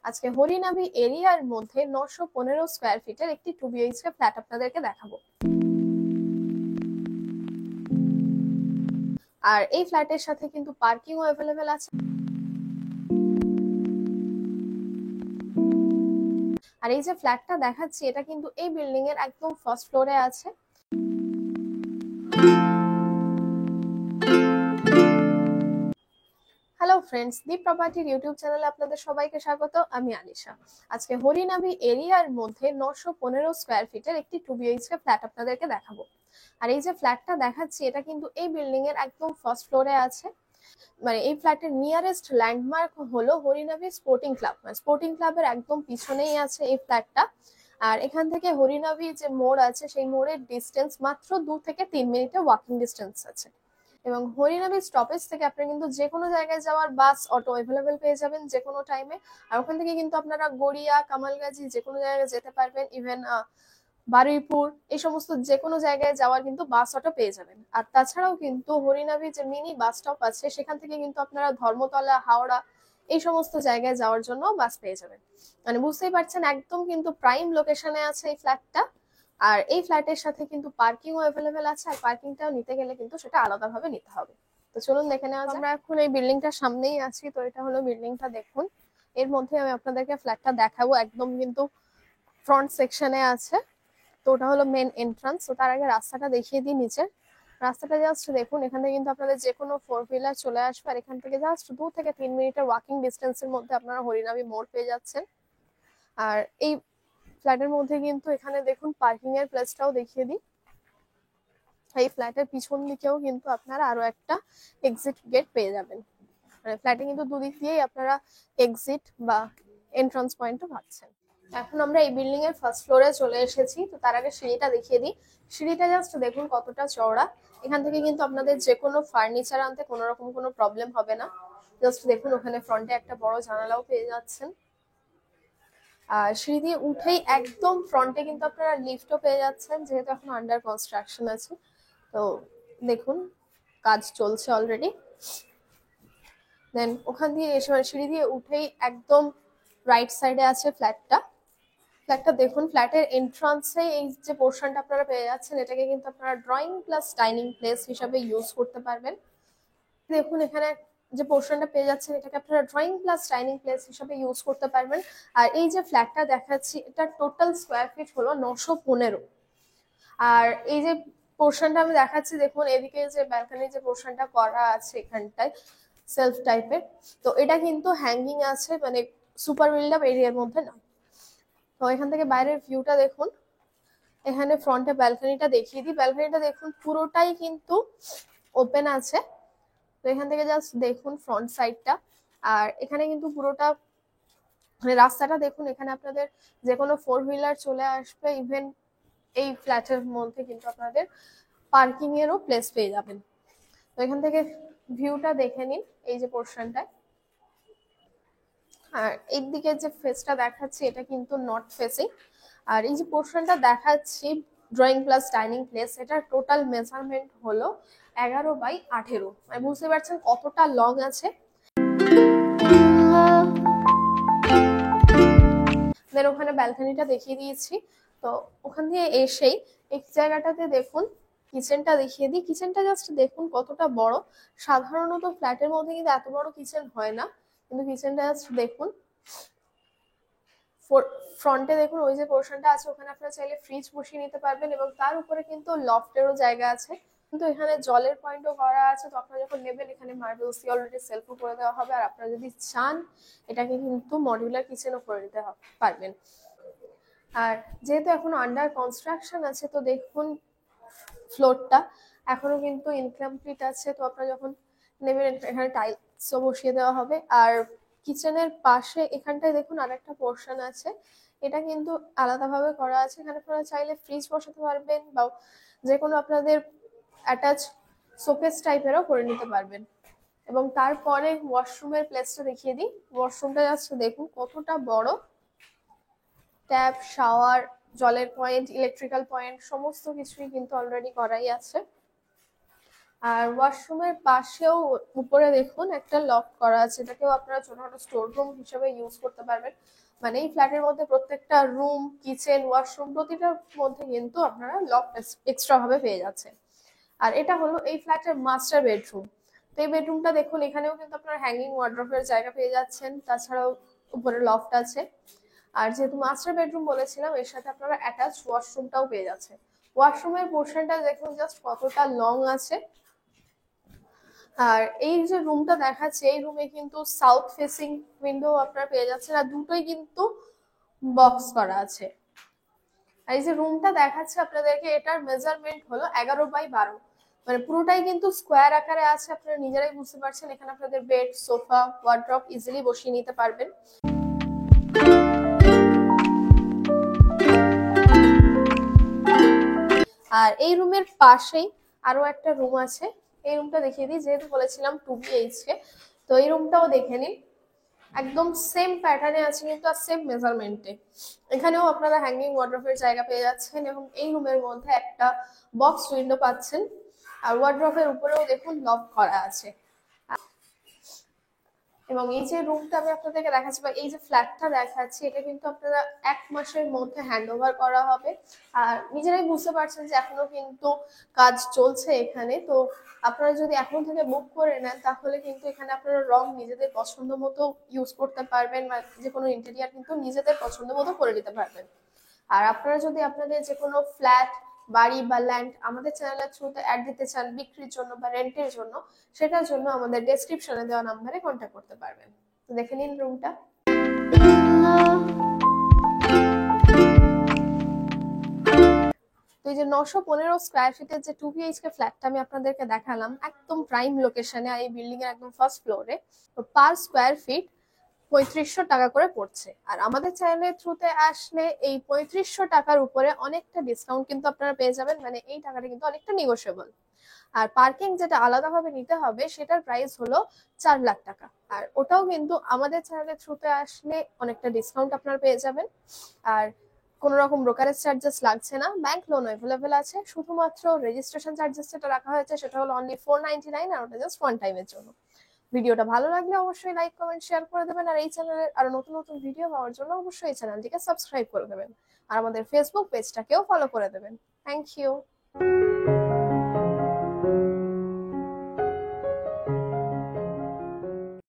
আজকে হরিনাভি এরিয়ার মধ্যে 915 স্কয়ার ফিটের একটি 2 বিএইচকে ফ্ল্যাট আপনাদেরকে দেখাবো। আর এই ফ্ল্যাটের সাথে কিন্তু পার্কিংও অ্যাভেলেবেল আছে। আর এই যে ফ্ল্যাটটা দেখাচ্ছি এটা কিন্তু এই বিল্ডিং এর একদম ফার্স্ট ফ্লোরে আছে। হ্যালো ফ্রেন্ডস, দীপ প্রপার্টির ইউটিউব চ্যানেলে আপনাদের সবাইকে স্বাগত। আমি আলিশা। আজকে হরিনাভি এরিয়ার মধ্যে 915 স্কয়ার ফিটের একটি 2 বিএইচকে ফ্ল্যাট আপনাদেরকে দেখাবো। আর এই যে ফ্ল্যাটটা দেখাচ্ছি এটা কিন্তু এই বিল্ডিং এর একদম ফার্স্ট ফ্লোরে আছে। মানে এই ফ্ল্যাটের নিয়ারেস্ট ল্যান্ডমার্ক হলো হরিনাভি স্পোর্টিং ক্লাব। স্পোর্টিং ক্লাবের একদম পিছনেই আছে এই ফ্ল্যাটটা। আর এখান থেকে হরিনাভি যে মোড় আছে সেই মোড়ের ডিস্টেন্স মাত্র 2 থেকে 3 মিনিটের ওয়াকিং ডিস্টেন্স আছে। এবং হরিনাভি স্টপেজ থেকে আপনারা কিন্তু যে কোনো জায়গায় যাওয়ার বাস অটো অ্যাভেলেবেল পেয়ে যাবেন যে কোনো টাইমে। আর ওখান থেকে কিন্তু আপনারা গড়িয়া, কামালগাজী যে কোনো জায়গায় যেতে পারবেন। ইভেন বারুইপুর এই সমস্ত যে কোনো জায়গায় যাওয়ার কিন্তু বাস অটো পেয়ে যাবেন। আর তাছাড়াও কিন্তু হরিনাভি যে মিনি বাস স্টপ আছে সেখান থেকে কিন্তু আপনারা ধর্মতলা, হাওড়া এই সমস্ত জায়গায় যাওয়ার জন্য বাস পেয়ে যাবেন। মানে বুঝতেই পারছেন একদম কিন্তু প্রাইম লোকেশনে আছে এই ফ্ল্যাটটা। আর এই ফ্ল্যাটের সাথে কিন্তু পার্কিংও অ্যাভেলেবেল আছে। আর পার্কিংটাও নিতে গেলে কিন্তু সেটা আলাদাভাবে নিতে হবে। তো চলুন দেখে নেওয়া যাক। আমরা এখন এই বিল্ডিংটার সামনেই আছি। তো এটা হলো বিল্ডিংটা, দেখুন। এর মধ্যে আমি আপনাদেরকে ফ্ল্যাটটা দেখাবো। একদম কিন্তু ফ্রন্ট সেকশনে আছে। তো ওটা হলো মেন এন্ট্রান্স। তো তার আগে রাস্তাটা দেখিয়ে দিই নিচের রাস্তাটা। জাস্ট দেখুন, এখান থেকে কিন্তু আপনাদের যে কোনো 4 হুইলার চলে আসবে। আর এখান থেকে জাস্ট 2 থেকে 3 মিনিটের ওয়াকিং ডিস্টেন্সের মধ্যে আপনারা হরিনাভি মোড় পেয়ে যাচ্ছেন। আর এই ফ্ল্যাটের মধ্যে কিন্তু এখানে দেখুন পার্কিং এর প্লেসটাও দেখিয়ে দিই। এই ফ্ল্যাটের পিছন দিকেও কিন্তু আপনারা আরো একটা এক্সিট গেট পেয়ে যাবেন। মানে ফ্ল্যাটে কিন্তু দুদিক দিয়েই আপনারা এক্সিট বা এন্ট্রান্স পয়েন্টও পাচ্ছেন। এখন আমরা এই বিল্ডিং এর ফার্স্ট ফ্লোরে চলে এসেছি। তো তার আগে সিঁড়িটা দেখিয়ে দিই। সিঁড়িটা জাস্ট দেখুন কতটা চওড়া। এখান থেকে কিন্তু আপনাদের যে কোনো ফার্নিচার আনতে কোনো রকম কোনো প্রবলেম হবে না। জাস্ট দেখুন ওখানে ফ্রন্টে একটা বড় জানালাও পেয়ে যাচ্ছেন। আর সিঁড়ি দিয়ে উঠেই একদম ফ্রন্টে কিন্তু আপনারা লিফটও পেয়ে যাচ্ছেন, যেহেতু এখন আন্ডার কনস্ট্রাকশন আছে। তো দেখুন কাজ চলছে অলরেডি। দেন ওখান দিয়ে এসে সিঁড়ি দিয়ে উঠেই একদম রাইট সাইডে আছে ফ্ল্যাটটা। দেখুন ফ্ল্যাটের এন্ট্রান্সে এই যে পোর্শনটা আপনারা পেয়ে যাচ্ছেন এটাকে কিন্তু আপনারা ড্রয়িং প্লাস ডাইনিং প্লেস হিসাবে ইউজ করতে পারবেন। দেখুন এখানে যে পোর্শনটা পেয়ে যাচ্ছেন এটাকে আপনারা ড্রয়িং প্লাস ডাইনিং প্লেস হিসাবে ইউজ করতে পারবেন। আর এই যে ফ্ল্যাটটা দেখাচ্ছি এটা টোটাল স্কোয়ার ফিট হলো 915। আর এই যে পোর্শনটা আমি দেখাচ্ছি দেখুন, এদিকে যে ব্যালকনি যে পোর্শনটা করা আছে এখানটায় সেলফ টাইপের, তো এটা কিন্তু হ্যাঙ্গিং আছে, মানে সুপার বিল্ড আপ এরিয়ার মধ্যে না। তো এখান থেকে বাইরের ভিউটা দেখুন। এখানে ফ্রন্টে ব্যালকনিটা দেখিয়ে দিই। ব্যালকনিটা দেখুন পুরোটাই কিন্তু ওপেন আছে। তো এখান থেকে জাস্ট দেখুন ফ্রন্ট সাইডটা। আর এখানে কিন্তু পুরোটা মানে রাস্তাটা দেখুন, এখানে আপনাদের যে কোনো 4 হুইলার চলে আসবে। ইভেন এই ফ্ল্যাটের মধ্যে কিন্তু আপনাদের পার্কিং এরও প্লেস পেয়ে যাবেন। তো এখান থেকে ভিউটা দেখে নিন এই যে পোর্শনটায়। আর এই দিকে যে ফেসটা দেখাচ্ছি এটা কিন্তু নর্থ ফেসিং। আর এই যে পোর্শনটা দেখাচ্ছি ড্রয়িং প্লাস ডাইনিং প্লেস, এটার টোটাল মেজারমেন্ট হলো 11x18। মানে বুঝতে পারছেন কতটা লং আছে। দেন ওখানে ব্যালকনিটা দেখিয়ে দিয়েছি। তো ওখান দিয়ে এসেই এই জায়গাটাতে দেখুন কিচেনটা দেখিয়ে দিই। কিচেনটা জাস্ট দেখুন কতটা বড়। সাধারণত ফ্ল্যাটের মধ্যে কিন্তু এত বড় কিচেন হয় না, কিন্তু কিচেনটা জাস্ট দেখুন। ফ্রন্টে দেখুন ওই যে পোর্শনটা আছে ওখানে আপনারা চাইলে ফ্রিজ বসিয়ে নিতে পারবেন। এবং তার উপরে কিন্তু লফটেরও জায়গা আছে। কিন্তু এখানে জলের পয়েন্টও করা আছে। তো আপনারা যখন নেবেন এখানে মার্বেলস দিয়ে অলরেডি সেলফও করে দেওয়া হবে। আর আপনারা যদি চান এটাকে কিন্তু মডিউলার কিচেনও করে নিতে পারবেন। আর যেহেতু এখনো আন্ডার কনস্ট্রাকশন আছে তো দেখুন ফ্লোরটা এখনো কিন্তু ইনকমপ্লিট আছে। তো আপনারা যখন নেবেন এখানে টাইলসও বসিয়ে দেওয়া হবে। আর কিচেনের পাশে এখানটায় দেখুন আরেকটা পোর্শন আছে, এটা কিন্তু আলাদাভাবে করা আছে। এখানে আপনারা চাইলে ফ্রিজ বসাতে পারবেন বা যে কোনো আপনাদের অ্যাটাচ শোকেস টাইপেরও করে নিতে পারবেন। এবং তারপরে ওয়াশরুমের প্লেসটা দেখিয়ে দিই। ওয়াশরুমটা জাস্ট দেখুন কতটা বড়। ট্যাপ, শাওয়ার, জলের পয়েন্ট, ইলেকট্রিক্যাল পয়েন্ট সমস্ত কিছুই কিন্তু অলরেডি করাই আছে। আর ওয়াশরুমের পাশেও উপরে দেখুন একটা লক করা আছে, এটাকেও আপনারা ছোটখাটো স্টোর রুম হিসেবে ইউজ করতে পারবেন। মানে এই ফ্ল্যাটের মধ্যে প্রত্যেকটা রুম, কিচেন, ওয়াশরুম প্রতিটার মধ্যে কিন্তু আপনারা লক এক্সট্রা ভাবে পেয়ে যাচ্ছেন। আর এটা হলো এই ফ্ল্যাটের মাস্টার বেডরুম। তো এই বেডরুমটা দেখুন, এখানেও কিন্তু আপনারা হ্যাঙ্গিং ওয়ার্ড্রোবের জায়গা পেয়ে যাচ্ছেন, তাছাড়াও উপরে লফট আছে। আর যেহেতু মাস্টার বেডরুম বলেছিলাম, এর সাথে আপনারা অ্যাটাচ ওয়াশরুমটাও পেয়ে যাচ্ছেন। ওয়াশরুমের পোর্শনটা দেখুন জাস্ট কতটা লং আছে। আর এই যে রুমটা দেখাচ্ছে, এই রুমে কিন্তু সাউথ ফেসিং উইন্ডো আপনারা পেয়ে যাচ্ছেন, আর দুটোই কিন্তু বক্স করা আছে। আর এই যে রুমটা দেখাচ্ছে আপনাদেরকে, এটার মেজারমেন্ট হলো 11x12, মানে পুরোটাই কিন্তু স্কোয়ার আকারে আছে। আপনারা নিজেরাই বুঝতে পারছেন, এখানে আপনাদের বেড, সোফা, ওয়ার্ড্রপ ইজিলি বসিয়ে নিতে পারবেন। আর এই রুমের পাশেই আরো একটা রুম আছে, এই রুমটা দেখিয়ে দিই, যেহেতু বলেছিলাম 2BHK, তো এই রুমটাও দেখে নিন। একদম সেম প্যাটার্নে আছে কিন্তু আর সেম মেজারমেন্টে। এখানেও আপনারা হ্যাঙ্গিং ওয়ার্ড্রোবের জায়গা পেয়ে যাচ্ছেন, এবং এই রুমের মধ্যে একটা বক্স উইন্ডো পাচ্ছেন। আর ওয়ার্ড্রোবের উপরেও দেখুন লক করা আছে। এবং এই যে রুমটা আমি আপনাদেরকে দেখাচ্ছি, বা এই যে ফ্ল্যাটটা দেখাচ্ছি, এটা কিন্তু আপনারা 1 মাসের মধ্যে হ্যান্ড ওভার করা হবে। আর নিজেরাই বুঝতে পারছেন যে এখনো কিন্তু কাজ চলছে এখানে। তো আপনারা যদি এখন থেকে বুক করে নেন, তাহলে কিন্তু এখানে আপনারা রং নিজেদের পছন্দ মতো ইউজ করতে পারবেন, বা যে কোনো ইন্টেরিয়ার কিন্তু নিজেদের পছন্দ মতো করে নিতে পারবেন। আর আপনারা যদি আপনাদের যে কোনো ফ্ল্যাট, বাড়ি বা ল্যান্ড আমাদের চ্যানেলের থ্রুতে অ্যাড দিতে চান বিক্রির জন্য বা রেন্টের জন্য, সেটার জন্য আমাদের ডেসক্রিপশনে দেওয়া নাম্বারে কন্ট্যাক্ট করতে পারবেন। তো দেখে নিন রুমটা। তো এই যে 915 স্কোয়ার ফিটের যে 2BHK ফ্ল্যাটটা আমি আপনাদেরকে দেখালাম, একদম প্রাইম লোকেশনে, এই বিল্ডিং এর একদম ফার্স্ট ফ্লোরে। তো পার স্কোয়ার ফিট 3500 টাকা করে পড়ছে। আর আমাদের চ্যানেলের থ্রুতে আসলে এই 3500 টাকার উপরে অনেকটা ডিসকাউন্ট কিন্তু আপনারা পেয়ে যাবেন, মানে এই টাকাটা কিন্তু অনেকটা নেগোশিয়েবল। আর পার্কিং যেটা আলাদাভাবে নিতে হবে, সেটার প্রাইস হলো 4 লাখ টাকা। আর ওটাও কিন্তু আমাদের চ্যানেলের থ্রুতে আসলে অনেকটা ডিসকাউন্ট আপনারা পেয়ে যাবেন। আর কোনো রকম ব্রোকারেজ চার্জেস লাগছে না, ব্যাংক লোন অ্যাভেলেবেল আছে। শুধুমাত্র রেজিস্ট্রেশন চার্জেস যেটা রাখা হয়েছে, সেটা হলো অনলি 499, আর ওটা জাস্ট ওয়ান টাইমের জন্য। ভিডিওটা ভালো লাগলে অবশ্যই লাইক, কমেন্ট, শেয়ার করে দেবেন। আর এই চ্যানেলের আরো নতুন নতুন ভিডিও পাওয়ার জন্য অবশ্যই এই চ্যানেলটিকে সাবস্ক্রাইব করে দেবেন। আর আমাদের ফেসবুক পেজটাকেও ফলো করে দেবেন। Thank you.